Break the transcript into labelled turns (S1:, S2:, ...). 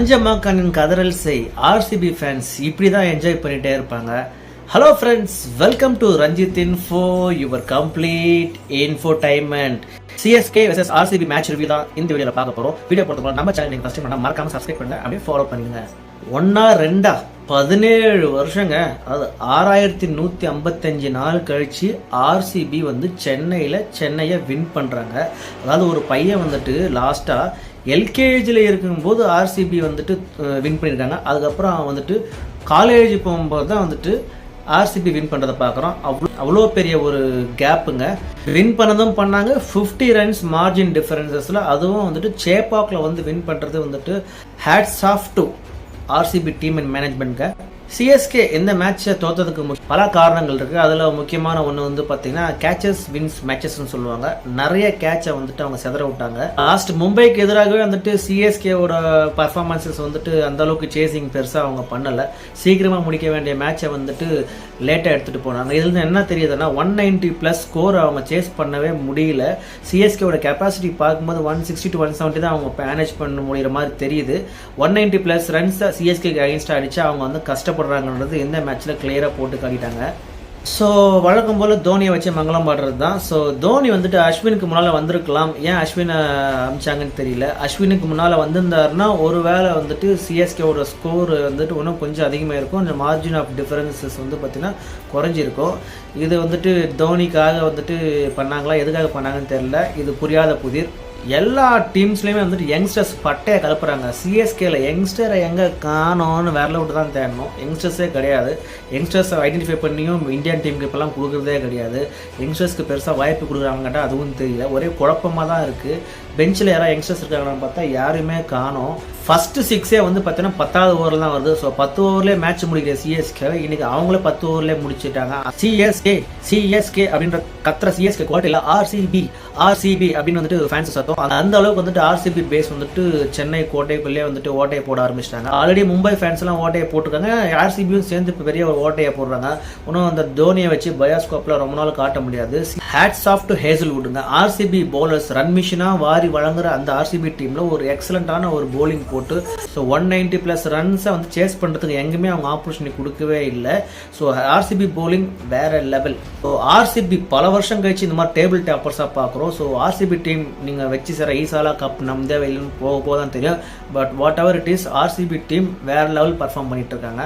S1: மஞ்சமாக்கனின் கதறல் செய் RCB fans இப்படி தான் என்ஜாய் பண்ணிட்டே இருப்பாங்க. Hello friends, welcome to Ranjith info, your complete infotainment. CSK versus RCB match review தான் இந்த வீடியோவில் பார்க்க போகிறோம். வீடியோ பொறுத்தவரை நம்ம சேனல் நீங்கள் ஃபஸ்ட் டைம் மறக்காம சப்ஸ்கிரைப் பண்ணுங்க, அப்படியே ஃபாலோ பண்ணுங்க. 17 வருஷங்க, அதாவது 6155 நாள் கழிச்சு ஆர்சிபி வந்து சென்னையை வின் பண்ணுறாங்க. அதாவது ஒரு பையன் வந்துட்டு லாஸ்ட்டாக எல்கேஜியில் இருக்கும்போது ஆர்சிபி வந்துட்டு வின் பண்ணியிருக்காங்க. அதுக்கப்புறம் வந்துட்டு காலேஜ் போகும்போது தான் வந்துட்டு ஆர்சிபி வின் பண்ணுறதை பார்க்குறோம். அவ்வளோ பெரிய ஒரு கேப்புங்க. வின் பண்ணதும் பண்ணாங்க 50 ரன்ஸ் மார்ஜின் டிஃபரன்சஸில். அதுவும் வந்துட்டு சேப்பாக்கில் வந்து வின் பண்ணுறது வந்துட்டு hats off to RCB team and மேனேஜ்மெண்ட்ங்க. சிஎஸ்கே இந்த மேட்சை தோற்றதுக்கு பல காரணங்கள் இருக்குது. அதில் முக்கியமான ஒன்று வந்து பார்த்தீங்கன்னா கேச்சஸ் வின்ஸ் மேட்சஸ்ன்னு சொல்லுவாங்க. நிறைய கேட்சை வந்துட்டு அவங்க செதற விட்டாங்க. லாஸ்ட் மும்பைக்கு எதிராகவே வந்துட்டு சிஎஸ்கேவோட பர்ஃபார்மன்ஸஸ் வந்துட்டு அந்த அளவுக்கு சேசிங் பெருசாக அவங்க பண்ணலை. சீக்கிரமாக முடிக்க வேண்டிய மேட்சை வந்துட்டு லேட்டாக எடுத்துகிட்டு போனாங்க. இதுல என்ன தெரியுதுன்னா 190+ ஸ்கோர் அவங்க சேஸ் பண்ணவே முடியல. சிஎஸ்கேவோட கெப்பாசிட்டி பார்க்கும்போது 160 to 170 தான் அவங்க மேனேஜ் பண்ண முடிகிற மாதிரி தெரியுது. 190+ ரன்ஸை சிஎஸ்கேக்கு அகேன்ஸ்டாக அடித்து அவங்க வந்து கஷ்டப்படுறாங்கன்றது இந்த மேட்ச்சில் கிளியராக போட்டு காட்டிட்டாங்க. ஸோ வழக்கம் போல் தோனியை வச்சு மங்களம் பாடுறது தான். ஸோ தோனி வந்துட்டு அஸ்வினுக்கு முன்னால் வந்திருக்கலாம். ஏன் அஸ்வினை அமிச்சாங்கன்னு தெரியல. அஸ்வினுக்கு முன்னால் வந்திருந்தாருன்னா ஒரு வேளை வந்துட்டு சிஎஸ்கேவோட ஸ்கோர் வந்துட்டு இன்னும் கொஞ்சம் அதிகமாக இருக்கும். அந்த மார்ஜின் ஆஃப் டிஃபரன்சஸ் வந்து பார்த்திங்கன்னா குறைஞ்சிருக்கும். இது வந்துட்டு தோனிக்காக வந்துட்டு பண்ணாங்களா, எதுக்காக பண்ணாங்கன்னு தெரியல. இது புரியாத புதிர். எல்லா டீம்ஸ்லேயுமே வந்துட்டு யங்ஸ்டர்ஸ் பட்டையை கலப்புறாங்க. சிஎஸ்கேல யங்ஸ்டரை எங்கே காணோன்னு வேற விட்டு தான் தேடணும். யங்ஸ்டர்ஸே கிடையாது. யங்ஸ்டர்ஸை ஐடென்டிஃபை பண்ணியும் இந்தியன் டீமுக்கு இப்போலாம் கொடுக்குறதே கிடையாது. யங்ஸ்டர்ஸ்க்கு பெருசாக வாய்ப்பு கொடுக்குறாங்கட்டா அதுவும் தெரியல. ஒரே குழப்பமாக தான் இருக்குது. பெஞ்சில் யாராவது யங்ஸ்டர்ஸ் இருக்காங்கன்னு பார்த்தா யாருமே காணோம். ஃபஸ்ட்டு 6 வந்து பார்த்தீங்கன்னா 10வது ஓவரில் தான் வருது. ஸோ 10 ஓவர்லேயே மேட்ச் முடிக்கிற சிஎஸ்கே இன்னைக்கு அவங்களே 10 ஓவர்லேயே முடிச்சுட்டாங்க. சிஎஸ்கே அப்படின்ற கத்திர சிஎஸ்கே குவாலிட்டியில் ஆர்சிபி அப்படின்னு வந்துட்டு ஃபேன்ஸ் சத்தம். அந்த அளவுக்கு வந்துட்டு ஆர்சிபி பேஸ் வந்துட்டு சென்னை கோட்டைக்குள்ளேயே வந்துட்டு ஓட்டையை போட ஆரம்பிச்சிட்டாங்க. ஆல்ரெடி மும்பை ஃபேன்ஸ் எல்லாம் ஓட்டையை போட்டிருக்காங்க. ஆர்சிபியும் சேர்ந்து இப்போ பெரிய ஒரு ஓட்டையை போடுறாங்க. இன்னும் அந்த தோனியை வச்சு பயோஸ்கோப்பில் ரொம்ப நாள் காட்ட முடியாது. ஹேட்ஸ் ஆஃப் டு ஹேசல்வுட்டுங்க. ஆர்சிபி பவுலர்ஸ் ரன் மிஷினாக வாரி வழங்குற அந்த ஆர்சிபி டீம்ல ஒரு எக்ஸலண்டான ஒரு போலிங் போட்டு ஸோ 190+ ரன்ஸை வந்து சேஸ் பண்ணுறதுக்கு எங்கேயுமே அவங்க ஆப்பர்ச்சுனிட்டி கொடுக்கவே இல்லை. ஸோ ஆர்சிபி போலிங் வேற லெவல். ஸோ ஆர்சிபி பல வருஷம் கழிச்சு இந்த மாதிரி டேபிள் டாப்பர்ஸாக பார்க்குறோம். ஸோ ஆர்சிபி டீம் நீங்கள் வச்சு சார் ஈசாலா கப் நம் தேவையில்லைன்னு போக தான் தெரியும். But what ever it is, RCB team வேற லெவல் பர்ஃபார்ம் பண்ணிட்டு இருக்காங்க.